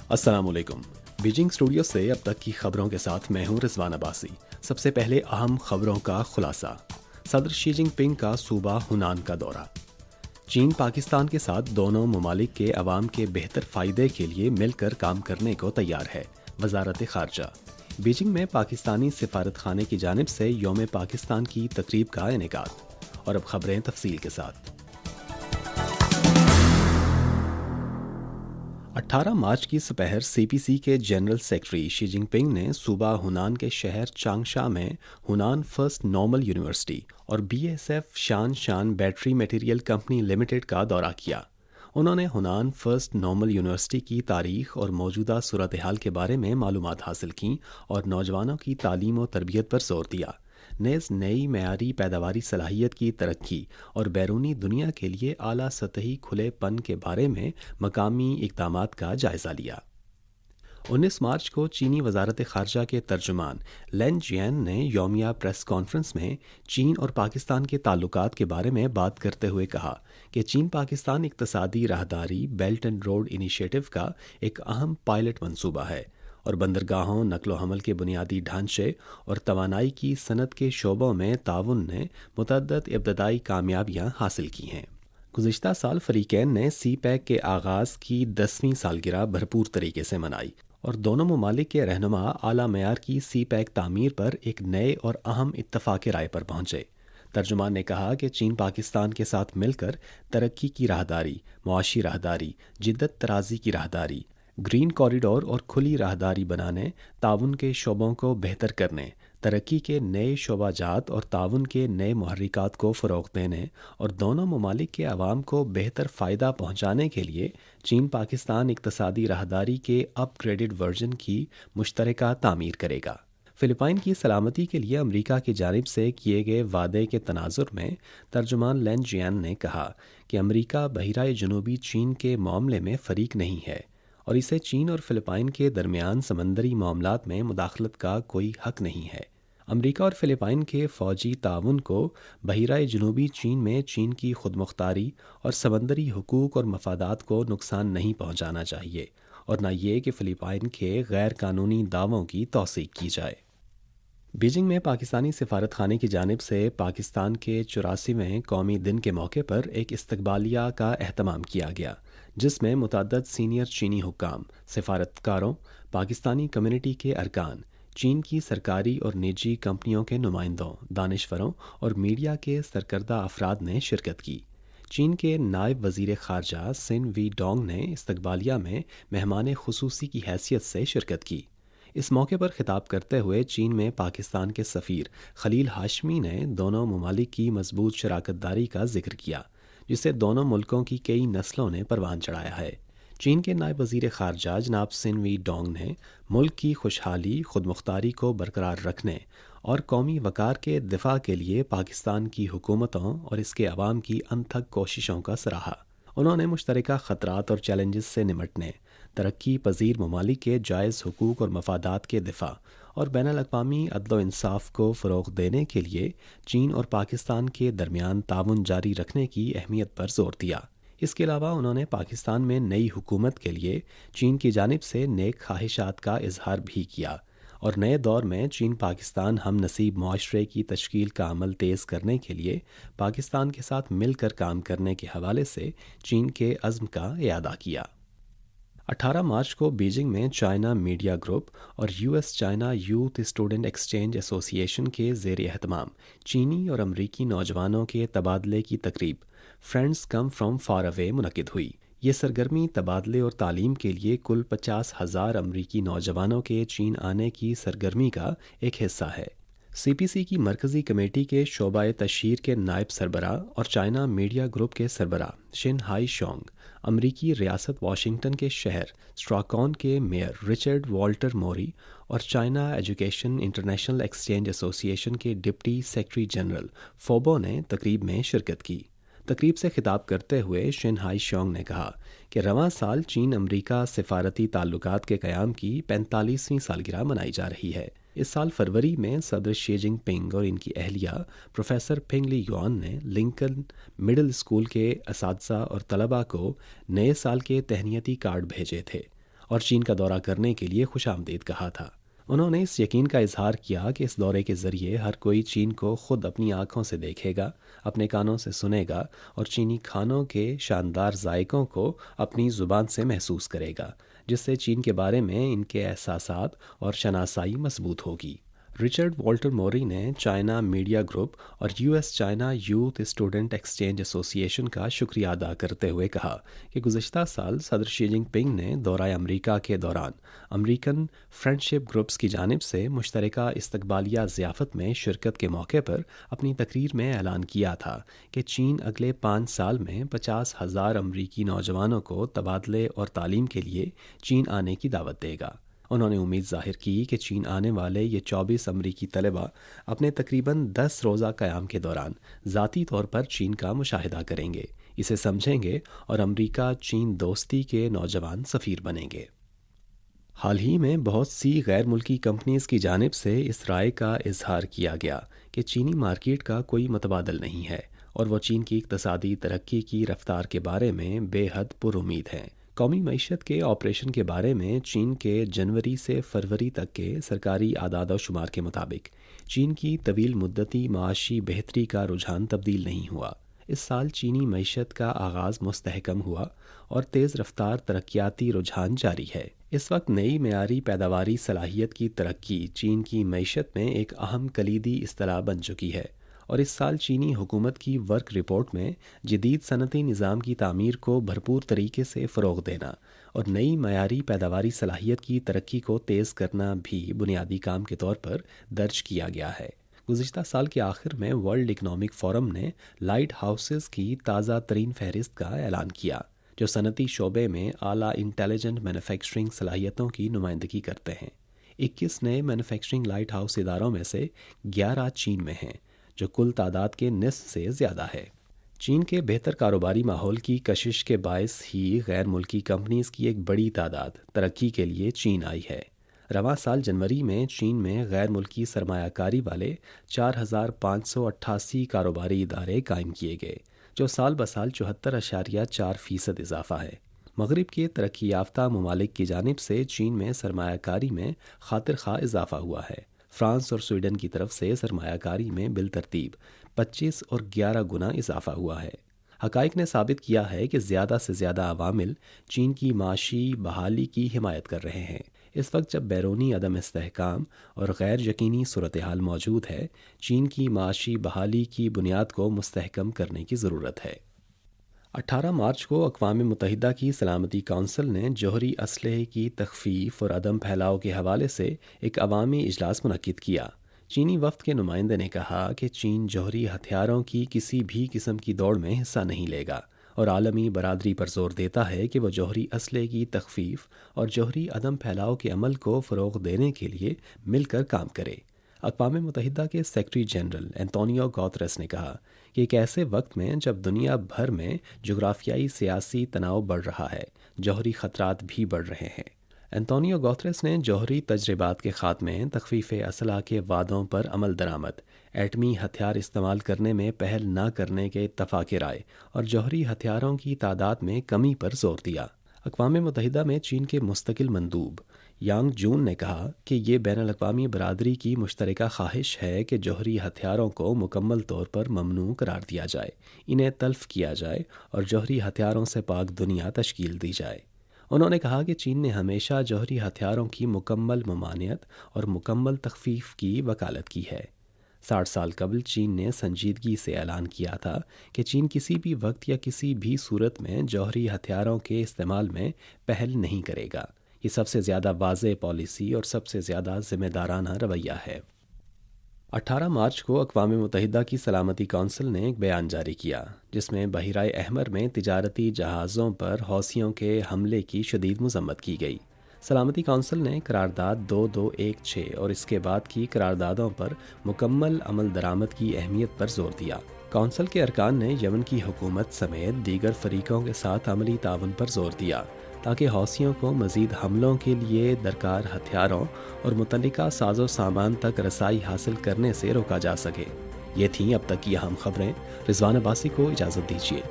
السلام علیکم۔ Beijing studio سے اب تک کی خبروں کے ساتھ میں ہوں رضوان عباسی۔ سب سے پہلے اہم خبروں کا خلاصہ۔ صدر شی جن پنگ کا صوبہ ہنان کا دورہ۔ چین پاکستان کے ساتھ دونوں ممالک کے عوام کے بہتر فائدے کے لیے مل کر کام کرنے کو تیار ہے، وزارت خارجہ۔ بیجنگ میں پاکستانی سفارت خانے کی جانب سے یوم پاکستان کی تقریب کا انعقاد۔ اور اب خبریں تفصیل کے ساتھ۔ 18 مارچ کی سپہر سی پی سی کے جنرل سیکرٹری شی جن پنگ نے صوبہ ہنان کے شہر چانگشا میں ہنان فرسٹ نارمل یونیورسٹی اور بی ایس ایف شان بیٹری میٹیریل کمپنی لمیٹڈ کا دورہ کیا۔ انہوں نے ہنان فرسٹ نارمل یونیورسٹی کی تاریخ اور موجودہ صورتحال کے بارے میں معلومات حاصل کیں اور نوجوانوں کی تعلیم و تربیت پر زور دیا، نیز نئی معیاری پیداواری صلاحیت کی ترقی اور بیرونی دنیا کے لیے اعلیٰ سطحی کھلے پن کے بارے میں مقامی اقدامات کا جائزہ لیا۔ 19 مارچ کو چینی وزارت خارجہ کے ترجمان لین جین نے یومیہ پریس کانفرنس میں چین اور پاکستان کے تعلقات کے بارے میں بات کرتے ہوئے کہا کہ چین پاکستان اقتصادی راہداری بیلٹ اینڈ روڈ انیشیٹو کا ایک اہم پائلٹ منصوبہ ہے اور بندرگاہوں، نقل و حمل کے بنیادی ڈھانچے اور توانائی کی صنعت کے شعبوں میں تعاون نے متعدد ابتدائی کامیابیاں حاصل کی ہیں۔ گزشتہ سال فریقین نے سی پیک کے آغاز کی 10ویں سالگرہ بھرپور طریقے سے منائی اور دونوں ممالک کے رہنما اعلیٰ معیار کی سی پیک تعمیر پر ایک نئے اور اہم اتفاق رائے پر پہنچے۔ ترجمان نے کہا کہ چین پاکستان کے ساتھ مل کر ترقی کی راہداری، معاشی راہداری، جدت طرازی کی راہداری، گرین کوریڈور اور کھلی راہداری بنانے، تعاون کے شعبوں کو بہتر کرنے، ترقی کے نئے شعبہ جات اور تعاون کے نئے محرکات کو فروغ دینے اور دونوں ممالک کے عوام کو بہتر فائدہ پہنچانے کے لیے چین پاکستان اقتصادی راہداری کے اپ گریڈڈ ورژن کی مشترکہ تعمیر کرے گا۔ فلپائن کی سلامتی کے لیے امریکہ کی جانب سے کیے گئے وعدے کے تناظر میں ترجمان لین جین نے کہا کہ امریکہ بحیرہ جنوبی چین کے معاملے میں فریق نہیں ہے اور اسے چین اور فلپائن کے درمیان سمندری معاملات میں مداخلت کا کوئی حق نہیں ہے۔ امریکہ اور فلپائن کے فوجی تعاون کو بحیرہ جنوبی چین میں چین کی خود مختاری اور سمندری حقوق اور مفادات کو نقصان نہیں پہنچانا چاہیے اور نہ یہ کہ فلپائن کے غیر قانونی دعووں کی توثیق کی جائے۔ بیجنگ میں پاکستانی سفارت خانے کی جانب سے پاکستان کے 84ویں قومی دن کے موقع پر ایک استقبالیہ کا اہتمام کیا گیا، جس میں متعدد سینئر چینی حکام، سفارتکاروں، پاکستانی کمیونٹی کے ارکان، چین کی سرکاری اور نجی کمپنیوں کے نمائندوں، دانشوروں اور میڈیا کے سرکردہ افراد نے شرکت کی۔ چین کے نائب وزیر خارجہ سن وی ڈونگ نے استقبالیہ میں مہمان خصوصی کی حیثیت سے شرکت کی۔ اس موقع پر خطاب کرتے ہوئے چین میں پاکستان کے سفیر خلیل ہاشمی نے دونوں ممالک کی مضبوط شراکت داری کا ذکر کیا، جسے دونوں ملکوں کی کئی نسلوں نے پروان چڑھایا ہے۔ چین کے نائب وزیر خارجہ جناب سن وی ڈونگ نے ملک کی خوشحالی، خود مختاری کو برقرار رکھنے اور قومی وقار کے دفاع کے لیے پاکستان کی حکومتوں اور اس کے عوام کی انتھک کوششوں کا سراہا۔ انہوں نے مشترکہ خطرات اور چیلنجز سے نمٹنے، ترقی پذیر ممالک کے جائز حقوق اور مفادات کے دفاع اور بین الاقوامی عدل و انصاف کو فروغ دینے کے لیے چین اور پاکستان کے درمیان تعاون جاری رکھنے کی اہمیت پر زور دیا۔ اس کے علاوہ انہوں نے پاکستان میں نئی حکومت کے لیے چین کی جانب سے نیک خواہشات کا اظہار بھی کیا اور نئے دور میں چین پاکستان ہم نصیب معاشرے کی تشکیل کا عمل تیز کرنے کے لیے پاکستان کے ساتھ مل کر کام کرنے کے حوالے سے چین کے عزم کا اعادہ کیا۔ 18 مارچ کو بیجنگ میں چائنا میڈیا گروپ اور U S China youth student exchange ایسوسی ایشن کے زیر اہتمام چینی اور امریکی نوجوانوں کے تبادلے کی تقریب friends come from far away منعقد ہوئی۔ یہ سرگرمی تبادلے اور تعلیم کے لیے کل 50,000 امریکی نوجوانوں کے چین آنے کی سرگرمی کا ایک حصہ ہے۔ سی پی سی کی مرکزی کمیٹی کے شعبہ تشہیر کے نائب سربراہ اور چائنا میڈیا گروپ کے سربراہ شن ہائی شونگ، امریکی ریاست واشنگٹن کے شہر اسٹراکون کے میئر رچرڈ والٹر موری اور چائنا ایجوکیشن انٹرنیشنل ایکسچینج ایسوسی ایشن کے ڈپٹی سیکرٹری جنرل فوبو نے تقریب میں شرکت کی۔ تقریب سے خطاب کرتے ہوئے شن ہائی شونگ نے کہا کہ رواں سال چین امریکہ سفارتی تعلقات کے قیام کی 45ویں سالگرہ منائی جا رہی ہے۔ اس سال فروری میں صدر شی جن پنگ اور ان کی اہلیہ پروفیسر پنگ لی یوان نے لنکن مڈل اسکول کے اساتذہ اور طلباء کو نئے سال کے تہنیتی کارڈ بھیجے تھے اور چین کا دورہ کرنے کے لیے خوش آمدید کہا تھا۔ انہوں نے اس یقین کا اظہار کیا کہ اس دورے کے ذریعے ہر کوئی چین کو خود اپنی آنکھوں سے دیکھے گا، اپنے کانوں سے سنے گا اور چینی کھانوں کے شاندار ذائقوں کو اپنی زبان سے محسوس کرے گا، جس سے چین کے بارے میں ان کے احساسات اور شناسائی مضبوط ہوگی۔ رچرڈ والٹر موری نے چائنا میڈیا گروپ اور U S China youth student exchange ایسوسی ایشن کا شکریہ ادا کرتے ہوئے کہا کہ گزشتہ سال صدر شی جن پنگ نے دورہ امریکہ کے دوران امریکن فرینڈشپ گروپس کی جانب سے مشترکہ استقبالیہ ضیافت میں شرکت کے موقع پر اپنی تقریر میں اعلان کیا تھا کہ چین اگلے 5 سال میں 50,000 امریکی نوجوانوں کو تبادلے اور تعلیم کے لیے چین آنے کی دعوت دے گا۔ انہوں نے امید ظاہر کی کہ چین آنے والے یہ 24 امریکی طلباء اپنے تقریباً 10 روزہ قیام کے دوران ذاتی طور پر چین کا مشاہدہ کریں گے، اسے سمجھیں گے اور امریکہ چین دوستی کے نوجوان سفیر بنیں گے۔ حال ہی میں بہت سی غیر ملکی کمپنیز کی جانب سے اس رائے کا اظہار کیا گیا کہ چینی مارکیٹ کا کوئی متبادل نہیں ہے اور وہ چین کی اقتصادی ترقی کی رفتار کے بارے میں بے حد پر امید ہیں۔ قومی معیشت کے آپریشن کے بارے میں چین کے جنوری سے فروری تک کے سرکاری اعداد و شمار کے مطابق چین کی طویل مدتی معاشی بہتری کا رجحان تبدیل نہیں ہوا۔ اس سال چینی معیشت کا آغاز مستحکم ہوا اور تیز رفتار ترقیاتی رجحان جاری ہے۔ اس وقت نئی معیاری پیداواری صلاحیت کی ترقی چین کی معیشت میں ایک اہم کلیدی اصطلاح بن چکی ہے، اور اس سال چینی حکومت کی ورک رپورٹ میں جدید صنعتی نظام کی تعمیر کو بھرپور طریقے سے فروغ دینا اور نئی معیاری پیداواری صلاحیت کی ترقی کو تیز کرنا بھی بنیادی کام کے طور پر درج کیا گیا ہے۔ گزشتہ سال کے آخر میں ورلڈ اکنامک فورم نے لائٹ ہاؤسز کی تازہ ترین فہرست کا اعلان کیا، جو صنعتی شعبے میں اعلیٰ انٹیلیجنٹ مینوفیکچرنگ صلاحیتوں کی نمائندگی کرتے ہیں۔ 21 نئے مینوفیکچرنگ لائٹ ہاؤس اداروں میں سے 11 چین میں ہیں، جو کل تعداد کے نصف سے زیادہ ہے۔ چین کے بہتر کاروباری ماحول کی کشش کے باعث ہی غیر ملکی کمپنیز کی ایک بڑی تعداد ترقی کے لیے چین آئی ہے۔ رواں سال جنوری میں چین میں غیر ملکی سرمایہ کاری والے 4,588 کاروباری ادارے قائم کیے گئے، جو سال بسال 74.4% اضافہ ہے۔ مغرب کے ترقی یافتہ ممالک کی جانب سے چین میں سرمایہ کاری میں خاطر خواہ اضافہ ہوا ہے۔ فرانس اور سویڈن کی طرف سے سرمایہ کاری میں بالترتیب 25 اور 11 گنا اضافہ ہوا ہے۔ حقائق نے ثابت کیا ہے کہ زیادہ سے زیادہ عوامل چین کی معاشی بحالی کی حمایت کر رہے ہیں۔ اس وقت جب بیرونی عدم استحکام اور غیر یقینی صورتحال موجود ہے، چین کی معاشی بحالی کی بنیاد کو مستحکم کرنے کی ضرورت ہے۔ 18 مارچ کو اقوام متحدہ کی سلامتی کونسل نے جوہری اسلحے کی تخفیف اور عدم پھیلاؤ کے حوالے سے ایک عوامی اجلاس منعقد کیا۔ چینی وفد کے نمائندے نے کہا کہ چین جوہری ہتھیاروں کی کسی بھی قسم کی دوڑ میں حصہ نہیں لے گا اور عالمی برادری پر زور دیتا ہے کہ وہ جوہری اسلحے کی تخفیف اور جوہری عدم پھیلاؤ کے عمل کو فروغ دینے کے لیے مل کر کام کرے۔ اقوام متحدہ کے سیکرٹری جنرل اینٹونیو گوتریس نے کہا کہ ایک ایسے وقت میں جب دنیا بھر میں جغرافیائی سیاسی تناؤ بڑھ رہا ہے، جوہری خطرات بھی بڑھ رہے ہیں۔ اینٹونیو گوتریس نے جوہری تجربات کے خاتمے، تخفیف اسلحہ کے وعدوں پر عمل درآمد، ایٹمی ہتھیار استعمال کرنے میں پہل نہ کرنے کے اتفاق رائے اور جوہری ہتھیاروں کی تعداد میں کمی پر زور دیا۔ اقوام متحدہ میں چین کے مستقل مندوب یانگ جون نے کہا کہ یہ بین الاقوامی برادری کی مشترکہ خواہش ہے کہ جوہری ہتھیاروں کو مکمل طور پر ممنوع قرار دیا جائے، انہیں تلف کیا جائے اور جوہری ہتھیاروں سے پاک دنیا تشکیل دی جائے۔ انہوں نے کہا کہ چین نے ہمیشہ جوہری ہتھیاروں کی مکمل ممانعت اور مکمل تخفیف کی وکالت کی ہے۔ 60 سال قبل چین نے سنجیدگی سے اعلان کیا تھا کہ چین کسی بھی وقت یا کسی بھی صورت میں جوہری ہتھیاروں کے استعمال میں پہل نہیں کرے گا۔ یہ سب سے زیادہ واضح پالیسی اور سب سے زیادہ ذمہ دارانہ رویہ ہے۔ 18 مارچ کو اقوام متحدہ کی سلامتی کونسل نے ایک بیان جاری کیا، جس میں بحیرہ احمر میں تجارتی جہازوں پر حوثیوں کے حملے کی شدید مذمت کی گئی۔ سلامتی کونسل نے قرارداد 2216 اور اس کے بعد کی قراردادوں پر مکمل عمل درآمد کی اہمیت پر زور دیا۔ کونسل کے ارکان نے یمن کی حکومت سمیت دیگر فریقوں کے ساتھ عملی تعاون پر زور دیا تاکہ حوثیوں کو مزید حملوں کے لیے درکار ہتھیاروں اور متعلقہ ساز و سامان تک رسائی حاصل کرنے سے روکا جا سکے۔ یہ تھیں اب تک کی اہم خبریں۔ رضوان عباسی کو اجازت دیجیے۔